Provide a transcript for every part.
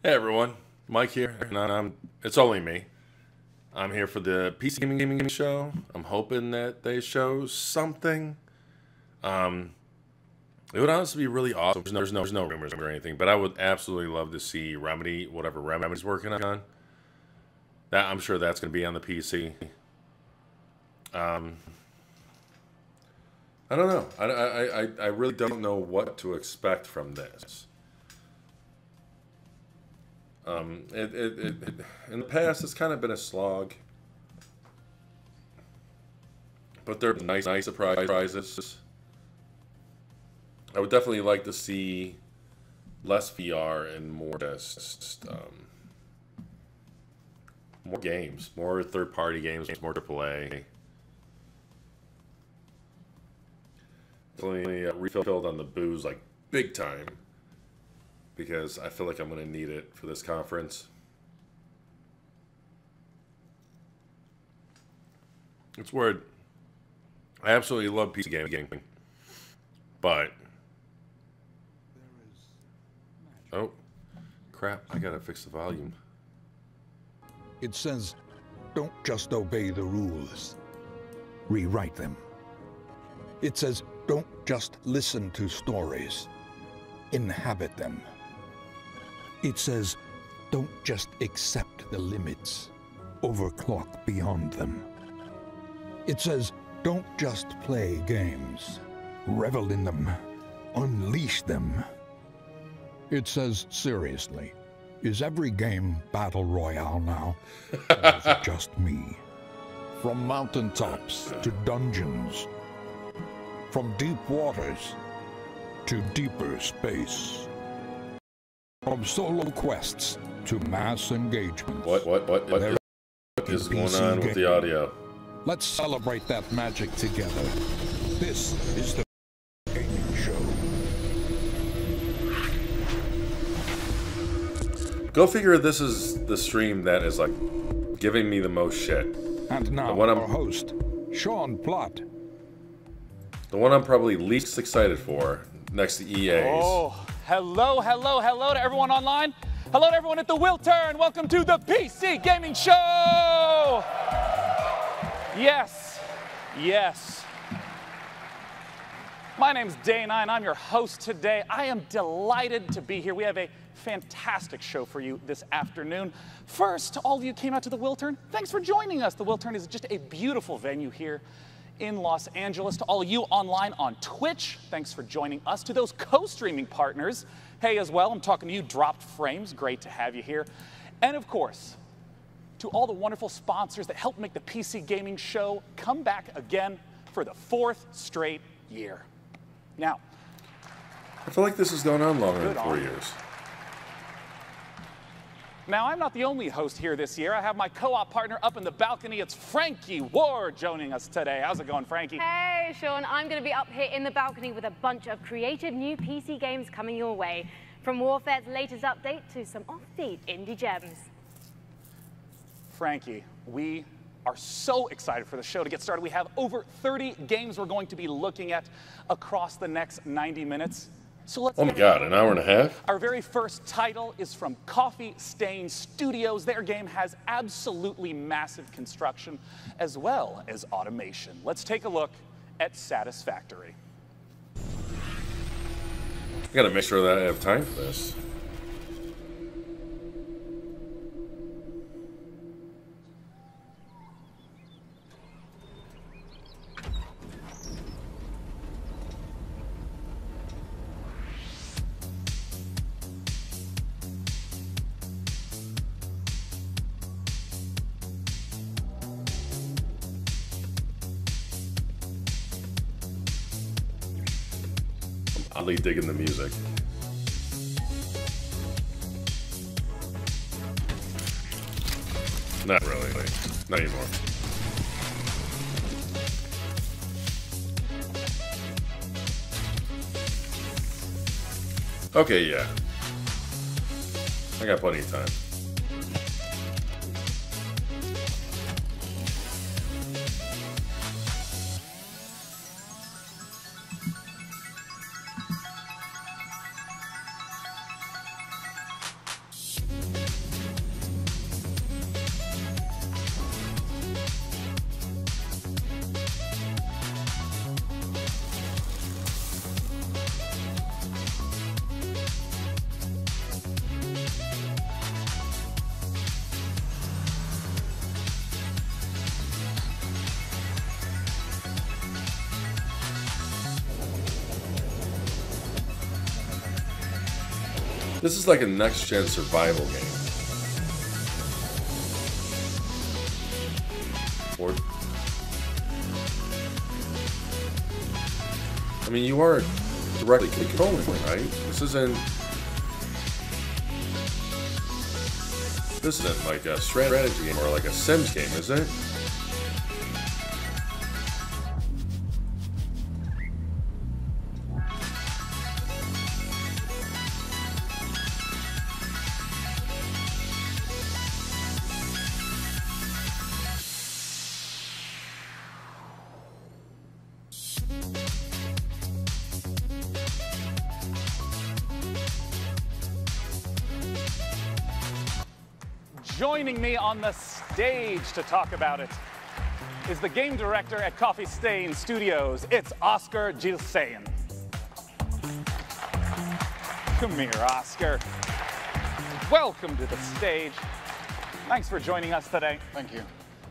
Hey everyone, Mike here, and it's only me. I'm here for the PC Gaming Show. I'm hoping that they show something. It would honestly be really awesome. There's no rumors or anything, but I would absolutely love to see Remedy, whatever Remedy's working on. That I'm sure that's going to be on the PC. I don't know. I really don't know what to expect from this. In the past, it's kind of been a slog, but they're nice surprises. I would definitely like to see less VR and more more games, more third-party games, more AAA. Definitely refilled on the booze like big time, because I feel like I'm going to need it for this conference. It's weird. I absolutely love PC gaming, but oh crap! I gotta fix the volume. It says, don't just obey the rules, rewrite them. It says, don't just listen to stories, inhabit them. It says, don't just accept the limits, overclock beyond them. It says, don't just play games, revel in them, unleash them. It says, seriously, is every game Battle Royale now? Or is it just me? From mountaintops to dungeons, from deep waters to deeper space. From solo quests to mass engagements. What is going on with the audio? Let's celebrate that magic together. This is the Gaming Show. Go figure this is the stream that is like giving me the most shit. And now our host, Sean Plott. The one I'm probably least excited for, next to EA's. Oh, hello to everyone online. Hello to everyone at the Wiltern. Welcome to the PC Gaming Show. Yes. My name's Dana, and I'm your host today. I am delighted to be here. We have a fantastic show for you this afternoon. First, to all of you who came out to the Wiltern, thanks for joining us. The Wiltern is just a beautiful venue here in Los Angeles. To all of you online on Twitch, thanks for joining us. To those co-streaming partners, hey as well, I'm talking to you, Dropped Frames, great to have you here. And of course, to all the wonderful sponsors that help make the PC Gaming Show come back again for the 4th straight year. Now, I feel like this has gone on longer than 4 years. Now, I'm not the only host here this year. I have my co-op partner up in the balcony. It's Frankie Ward joining us today. How's it going, Frankie? Hey, Sean. I'm going to be up here in the balcony with a bunch of creative new PC games coming your way. From Warfare's latest update to some offbeat indie gems. Frankie, we are so excited for the show to get started. We have over 30 games we're going to be looking at across the next 90 minutes. So let's oh my god, an hour and a half? Our very first title is from Coffee Stain Studios. Their game has absolutely massive construction as well as automation. Let's take a look at Satisfactory. I gotta make sure that I have time for this. Oddly digging the music. Not really. Not anymore. Okay, yeah. I got plenty of time. This is like a next-gen survival game. Or, I mean, you are directly controlling it, right? This isn't like a strategy game or like a Sims game, is it? Joining me on the stage to talk about it is the game director at Coffee Stain Studios. It's Oscar Gilsayan. Come here, Oscar. Welcome to the stage. Thanks for joining us today. Thank you.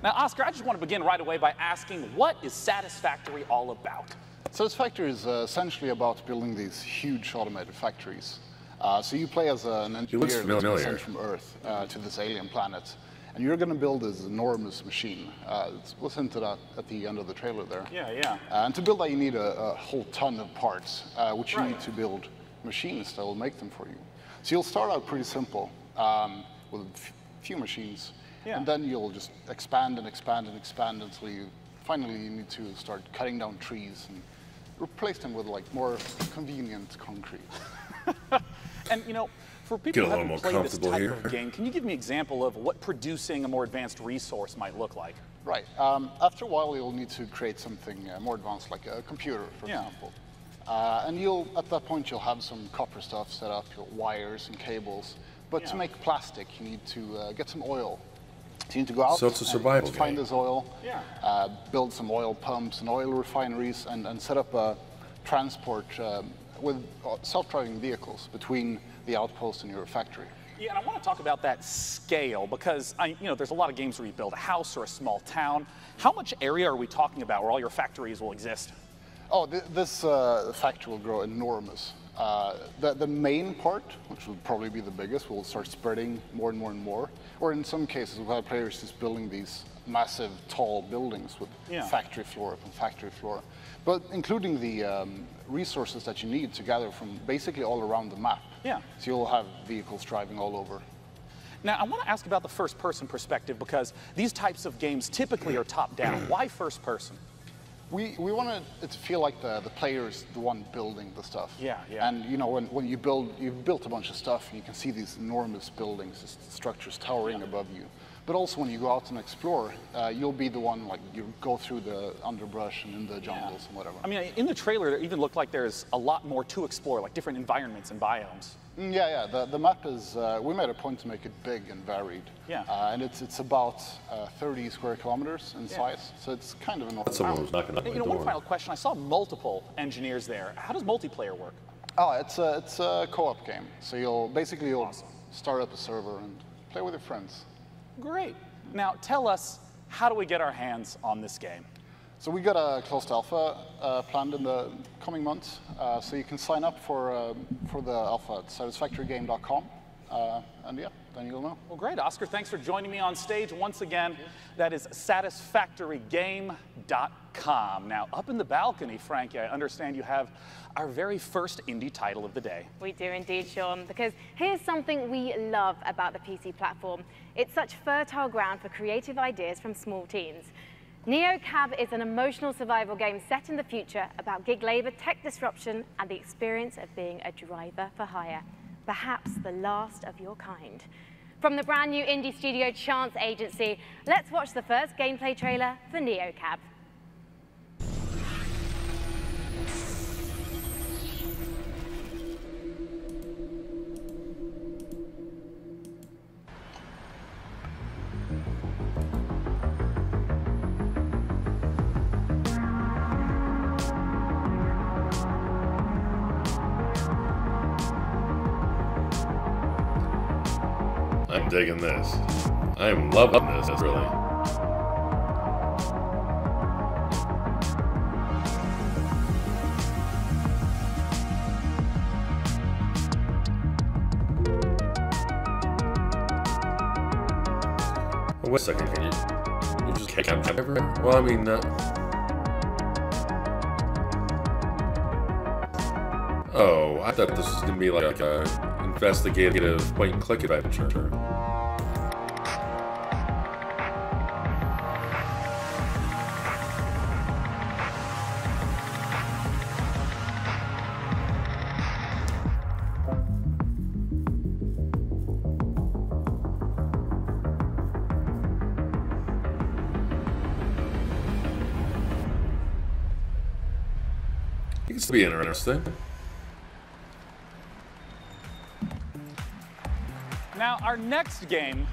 Now, Oscar, I just want to begin right away by asking, what is Satisfactory all about? Satisfactory is essentially about building these huge automated factories. So you play as an engineer that's sent from Earth to this alien planet, and you're going to build this enormous machine. It was hinted at the end of the trailer there. Yeah. And to build that, you need a whole ton of parts, which you need to build machines that will make them for you. So you'll start out pretty simple with a few machines, and then you'll just expand and expand and expand until you finally need to start cutting down trees and replace them with like more convenient concrete. And you know, for people who haven't played this type of game, can you give me an example of what producing a more advanced resource might look like? Right. After a while, you'll need to create something more advanced, like a computer, for example. And at that point, you'll have some copper stuff set up, your wires and cables. But to make plastic, you need to get some oil. So you need to go out so it's a survival game. Find this oil, build some oil pumps and oil refineries, and set up a transport with self-driving vehicles between the outpost and your factory. Yeah, and I want to talk about that scale because there's a lot of games where you build a house or a small town. How much area are we talking about where all your factories will exist? Oh, this factory will grow enormous. The main part, which will probably be the biggest, will start spreading more and more and more. Or in some cases, we'll have players just building these massive, tall buildings with factory floor upon factory floor. But including the resources that you need to gather from basically all around the map. Yeah. So you'll have vehicles driving all over. Now, I want to ask about the first-person perspective because these types of games typically are top-down. Why first-person? We want it to feel like the player is the one building the stuff. Yeah. And when you've built a bunch of stuff, and you can see these enormous buildings, these structures towering above you. But also when you go out and explore, you'll be the one, like, you go through the underbrush and in the jungles and whatever. I mean, in the trailer, it even looked like there's a lot more to explore, like different environments and biomes. Yeah. The map is, we made a point to make it big and varied. Yeah. And it's about 30 square kilometers in size, so it's kind of enormous. Someone was knocking on my door. One final question. I saw multiple engineers there. How does multiplayer work? Oh, it's a co-op game. So you'll start up a server and play with your friends. Great. Now, tell us, how do we get our hands on this game? So we got a closed alpha planned in the coming months. So you can sign up for the alpha at satisfactorygame.com. And yeah, then you'll know. Well, great. Oscar, thanks for joining me on stage once again. That is satisfactorygame.com. Now, up in the balcony, Frankie, I understand you have our very first indie title of the day. We do indeed, Sean, because here's something we love about the PC platform. It's such fertile ground for creative ideas from small teams. NeoCab is an emotional survival game set in the future about gig labor, tech disruption, and the experience of being a driver for hire. Perhaps the last of your kind. From the brand new indie studio Chance Agency, let's watch the first gameplay trailer for NeoCab. I'm digging this. I'm loving this, really. wait a second, can you just can't everywhere? Well, I mean, oh, I thought this was gonna be like a investigative point and click adventure. It's to be interesting. Now, our next game,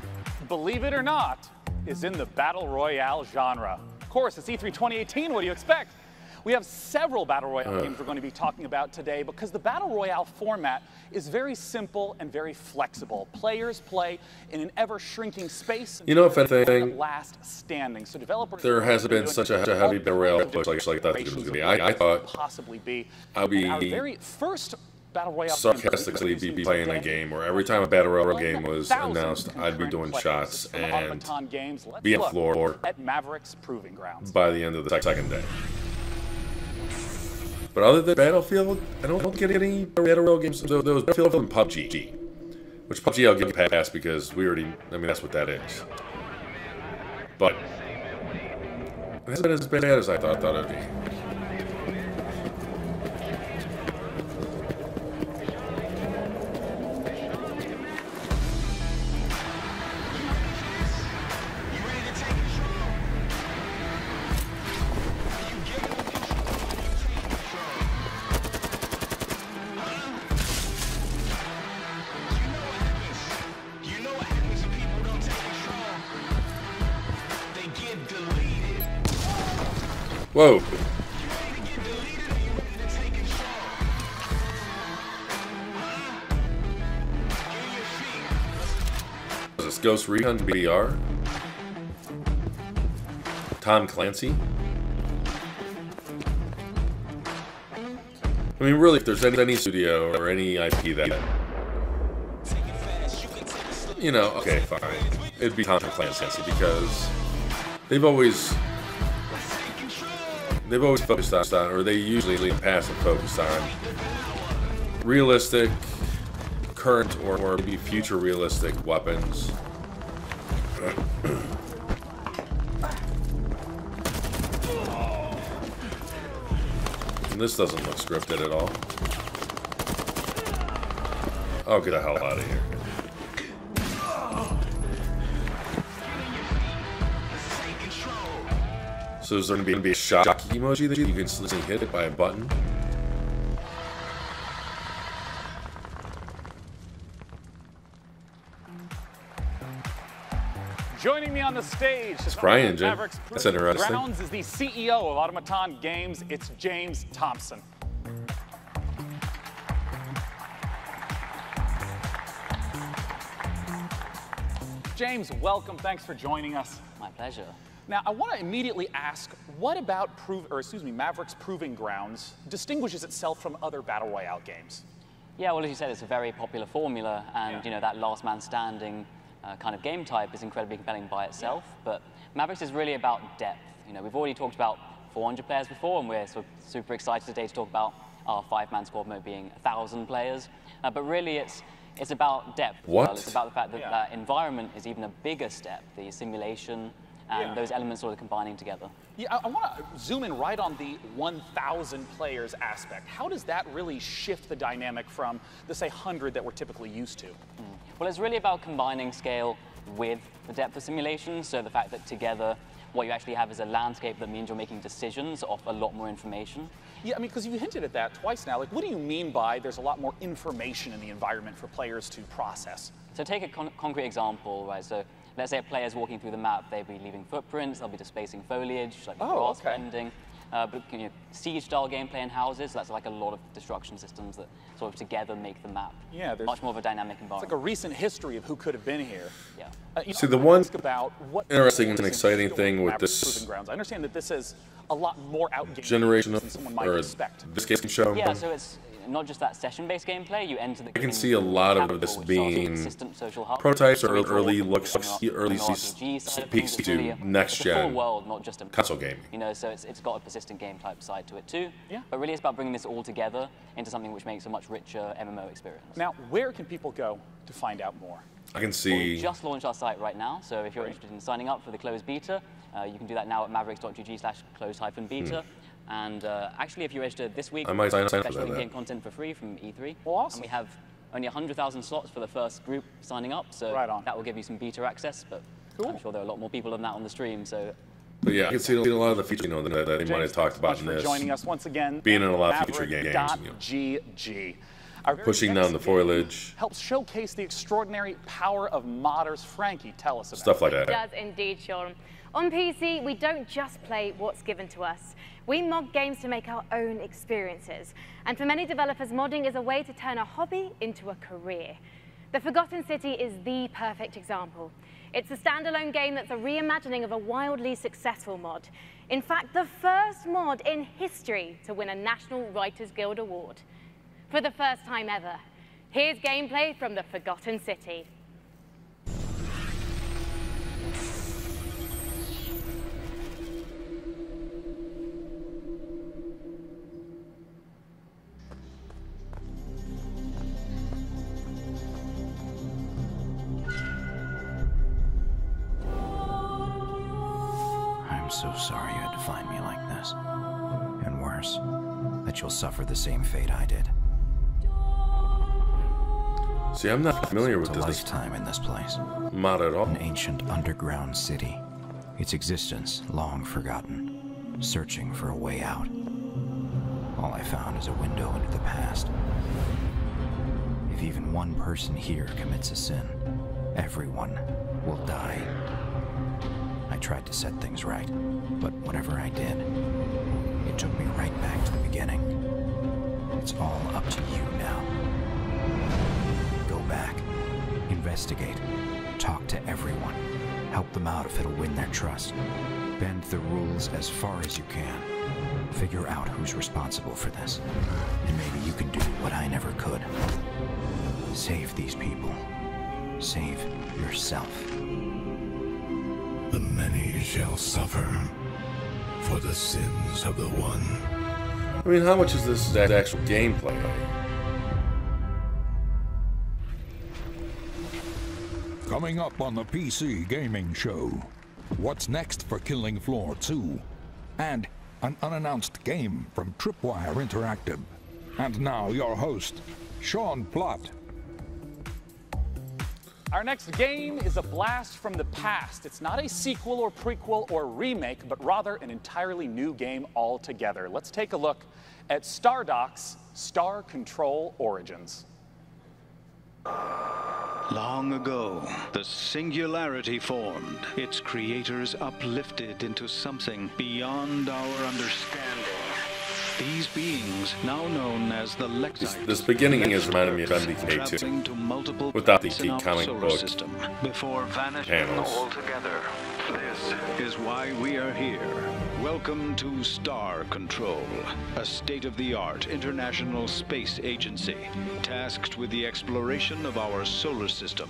believe it or not, is in the Battle Royale genre. Of course, it's E3 2018, what do you expect? We have several Battle Royale games we're going to be talking about today because the Battle Royale format is very simple and very flexible. Players play in an ever-shrinking space. You know, if anything, last standing. So developers there hasn't been such a heavy Battle Royale push like that was going to be. I thought possibly be. I'd be our very first Battle Royale sarcastically be playing a game where every time a Battle Royale game was announced, I'd be doing shots and be on the floor at Maverick's Proving Grounds by the end of the second day. But other than Battlefield, I don't get any Battle Royale games. There was Battlefield and PUBG, which PUBG I'll give you a pass because we already, I mean, that's what that is. But it hasn't been as bad as I thought it would be. Whoa. Is this Ghost Recon VR? Tom Clancy? I mean, really, if there's any studio or any IP that, you know, okay, fine. It'd be Tom Clancy because they've always focused on, or they usually in the past have focused on realistic, current, or maybe future realistic weapons. And this doesn't look scripted at all. Oh, get the hell out of here. So is there going to be a shock emoji that you can instantly hit it by a button? Joining me on the stage, CryEngine. That's interesting. Grounds is the CEO of Automaton Games. It's James Thompson. James, welcome. Thanks for joining us. My pleasure. Now, I want to immediately ask, what about Maverick's Proving Grounds distinguishes itself from other Battle Royale games? Yeah, well, as you said, it's a very popular formula, and you know that last man standing kind of game type is incredibly compelling by itself. But Mavericks is really about depth. You know, we've already talked about 400 players before, and we're sort of super excited today to talk about our 5-man squad mode being 1,000 players. But really, it's about depth. What? Well. It's about the fact that that environment is even a bigger step, the simulation, and those elements sort of combining together. Yeah, I want to zoom in right on the 1,000 players aspect. How does that really shift the dynamic from the, say, 100 that we're typically used to? Well, it's really about combining scale with the depth of simulation, so the fact that together what you actually have is a landscape that means you're making decisions off a lot more information. Yeah, I mean, because you hinted at that twice now. Like, what do you mean by there's a lot more information in the environment for players to process? So take a concrete example, right? So let's say a player's walking through the map, they'll be leaving footprints, they'll be displacing foliage, like grass bending. But you know, siege-style gameplay in houses, that's like a lot of destruction systems that sort of together make the map much more of a dynamic environment. It's like a recent history of who could have been here. Yeah. See, the one what interesting and exciting thing with this I understand that this is a lot more outgame generation than someone might expect. this game show. Yeah, so it's not just that session-based gameplay. You enter the. I can see a lot of this being prototypes or early looks, early peeks to next-gen world, not just a console gaming. You know, so it's got a persistent game type side to it too. Yeah. But really, it's about bringing this all together into something which makes a much richer MMO experience. Now, where can people go to find out more? I can see. Well, we just launched our site right now, so if you're interested in signing up for the closed beta, you can do that now at mavericks.gg/closed-beta. And actually, if you register this week, I might sign up for special that. in-game content for free from E3. Well, awesome. And we have only 100,000 slots for the first group signing up, so that will give you some beta access. But I'm sure there are a lot more people than that on the stream. So. But yeah, I can see a lot of the features, that they might have talked about in this. Joining us once again. Being in a lot of future games. GG. Pushing down the foliage. Helps showcase the extraordinary power of modders. Frankie, tell us about stuff like that. It does indeed, Sean. On PC, we don't just play what's given to us. We mod games to make our own experiences. And for many developers, modding is a way to turn a hobby into a career. The Forgotten City is the perfect example. It's a standalone game that's a reimagining of a wildly successful mod. In fact, the first mod in history to win a National Writers Guild Award. For the first time ever, here's gameplay from the Forgotten City. I'm so sorry you had to find me like this. And worse, that you'll suffer the same fate I did. See, I'm not familiar with this lifetime in this place. Mod at all. An ancient underground city. Its existence long forgotten. Searching for a way out. All I found is a window into the past. If even one person here commits a sin, everyone will die. I tried to set things right, but whatever I did, it took me right back to the beginning. It's all up to you now. Go back, investigate, talk to everyone, help them out if it'll win their trust. Bend the rules as far as you can. Figure out who's responsible for this, and maybe you can do what I never could. Save these people. Save yourself. The many shall suffer for the sins of the one. I mean, how much is this actual gameplay? Coming up on the PC Gaming Show, what's next for Killing Floor 2? And an unannounced game from Tripwire Interactive. And now your host, Sean Plott. Our next game is a blast from the past. It's not a sequel or prequel or remake, but rather an entirely new game altogether. Let's take a look at Stardock's Star Control Origins. Long ago, the Singularity formed, its creators uplifted into something beyond our understanding. These beings, now known as the Lexite, this beginning is reminding me of MDK2, without the comic book before vanishing altogether. This is why we are here. Welcome to Star Control, a state-of-the-art international space agency tasked with the exploration of our solar system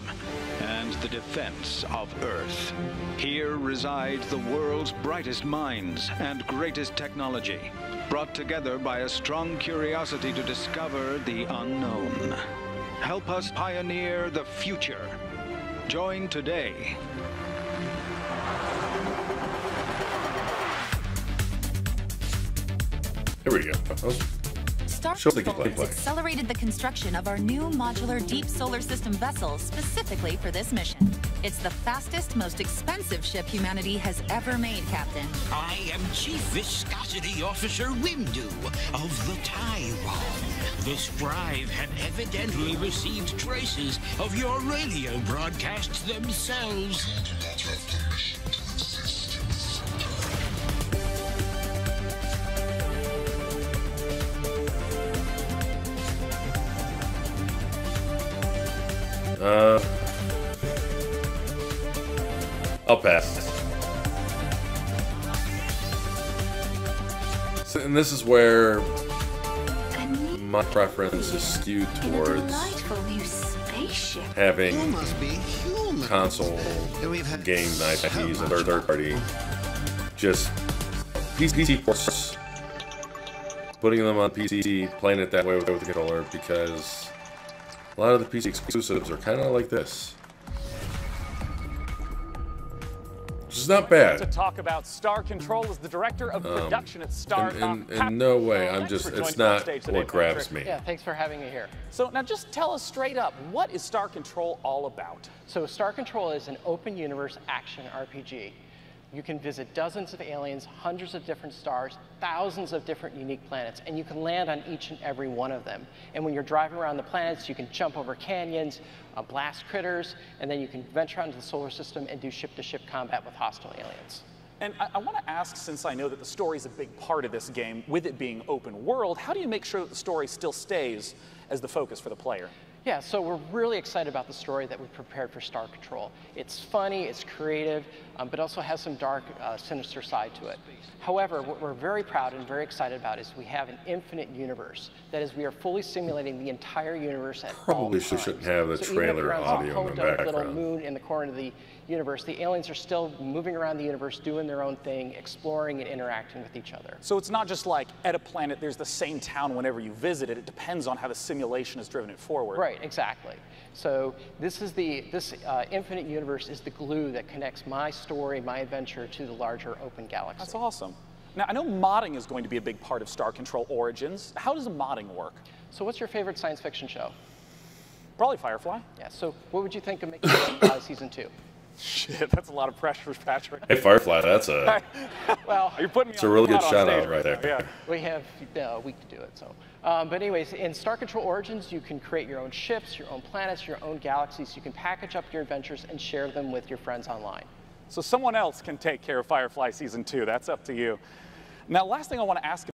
and the defense of Earth. Here reside the world's brightest minds and greatest technology, brought together by a strong curiosity to discover the unknown. Help us pioneer the future. Join today. Here we go. Star Control has accelerated the construction of our new modular deep solar system vessel specifically for this mission. It's the fastest, most expensive ship humanity has ever made, Captain. I am Chief Viscosity Officer Windu of the Taiwan. The Strive have evidently received traces of your radio broadcasts themselves. I'll pass. So, and this is where my preference is skewed towards having console game IPs and third party, just PC ports, putting them on PC, playing it that way with the controller, because a lot of the PC exclusives are kind of like this. Which is not bad. To talk about Star Control as the director of production at Star. In no way, it's not what grabs me. Yeah, thanks for having me here. So now just tell us straight up, what is Star Control all about? So Star Control is an open universe action RPG. You can visit dozens of aliens, hundreds of different stars, thousands of different unique planets, and you can land on each and every one of them. And when you're driving around the planets, you can jump over canyons, blast critters, and then you can venture out into the solar system and do ship-to-ship combat with hostile aliens. And I want to ask, since I know that the story is a big part of this game, with it being open world, how do you make sure that the story still stays as the focus for the player? Yeah, so we're really excited about the story that we prepared for Star Control. It's funny, it's creative, but also has some dark, sinister side to it. However, what we're very proud and very excited about is we have an infinite universe. That is, we are fully simulating the entire universe at all Probably times. shouldn't have the trailer audio in the little background. moon in the corner of the universe, the aliens are still moving around the universe, doing their own thing, exploring and interacting with each other. So it's not just like at a planet there's the same town whenever you visit it. It depends on how the simulation has driven it forward. Right, exactly. So this infinite universe is the glue that connects my story, my adventure, to the larger open galaxy. That's awesome. Now, I know modding is going to be a big part of Star Control Origins. How does modding work? So what's your favorite science fiction show? Probably Firefly. Yeah, so what would you think of making season 2? Shit, that's a lot of pressure, Patrick. Hey, Firefly, that's a well, you're putting me it's a really good shout out right there. Yeah. We have a week to do it, so. But anyways, in Star Control Origins, you can create your own ships, your own planets, your own galaxies. You can package up your adventures and share them with your friends online. So someone else can take care of Firefly Season 2. That's up to you. Now, last thing I want to ask